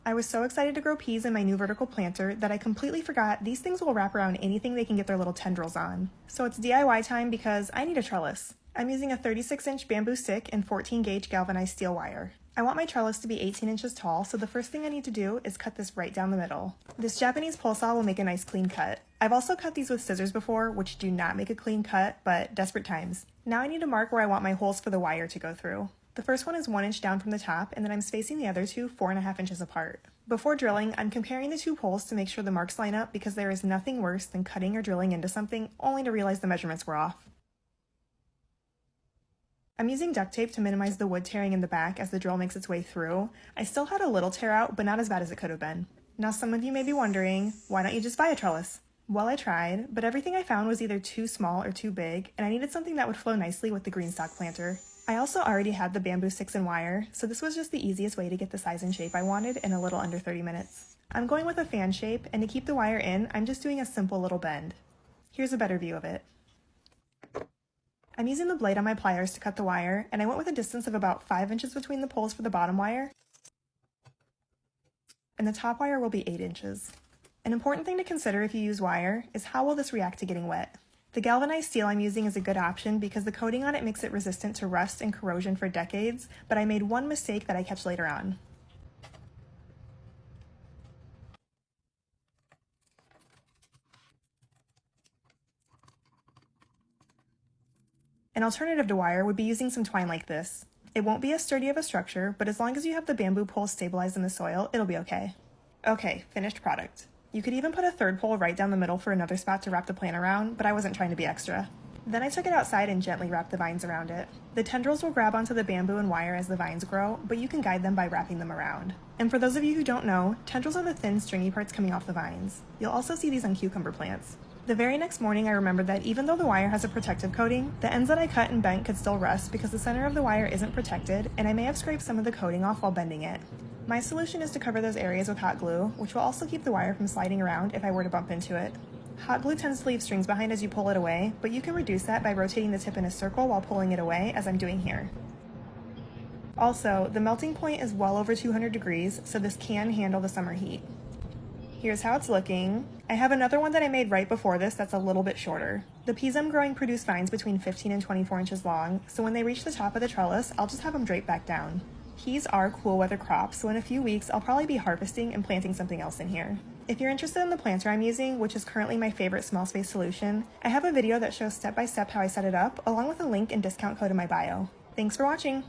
I was so excited to grow peas in my new vertical planter that I completely forgot these things will wrap around anything they can get their little tendrils on. So it's DIY time because I need a trellis. I'm using a 36-inch bamboo stick and 14-gauge galvanized steel wire. I want my trellis to be 18 inches tall, so the first thing I need to do is cut this right down the middle. This Japanese pole saw will make a nice clean cut. I've also cut these with scissors before, which do not make a clean cut, but desperate times. Now I need to mark where I want my holes for the wire to go through. The first one is 1 inch down from the top, and then I'm spacing the other two 4.5 inches apart. Before drilling, I'm comparing the two poles to make sure the marks line up because there is nothing worse than cutting or drilling into something only to realize the measurements were off. I'm using duct tape to minimize the wood tearing in the back as the drill makes its way through. I still had a little tear out, but not as bad as it could have been. Now some of you may be wondering, why don't you just buy a trellis? Well, I tried, but everything I found was either too small or too big, and I needed something that would flow nicely with the GreenStalk planter. I also already had the bamboo sticks and wire, so this was just the easiest way to get the size and shape I wanted in a little under 30 minutes. I'm going with a fan shape, and to keep the wire in, I'm just doing a simple little bend. Here's a better view of it. I'm using the blade on my pliers to cut the wire, and I went with a distance of about 5 inches between the poles for the bottom wire, and the top wire will be 8 inches. An important thing to consider if you use wire is how will this react to getting wet. The galvanized steel I'm using is a good option because the coating on it makes it resistant to rust and corrosion for decades, but I made one mistake that I catch later on. An alternative to wire would be using some twine like this. It won't be as sturdy of a structure, but as long as you have the bamboo poles stabilized in the soil, it'll be okay. Okay, finished product. You could even put a third pole right down the middle for another spot to wrap the plant around, but I wasn't trying to be extra. Then I took it outside and gently wrapped the vines around it. The tendrils will grab onto the bamboo and wire as the vines grow, but you can guide them by wrapping them around. And for those of you who don't know, tendrils are the thin, stringy parts coming off the vines. You'll also see these on cucumber plants. The very next morning I remembered that even though the wire has a protective coating, the ends that I cut and bent could still rust because the center of the wire isn't protected, and I may have scraped some of the coating off while bending it. My solution is to cover those areas with hot glue, which will also keep the wire from sliding around if I were to bump into it. Hot glue tends to leave strings behind as you pull it away, but you can reduce that by rotating the tip in a circle while pulling it away, as I'm doing here. Also, the melting point is well over 200 degrees, so this can handle the summer heat. Here's how it's looking. I have another one that I made right before this that's a little bit shorter. The peas I'm growing produce vines between 15 and 24 inches long, so when they reach the top of the trellis, I'll just have them drape back down. Peas are cool weather crops, so in a few weeks I'll probably be harvesting and planting something else in here. If you're interested in the planter I'm using, which is currently my favorite small space solution, I have a video that shows step by step how I set it up, along with a link and discount code in my bio. Thanks for watching!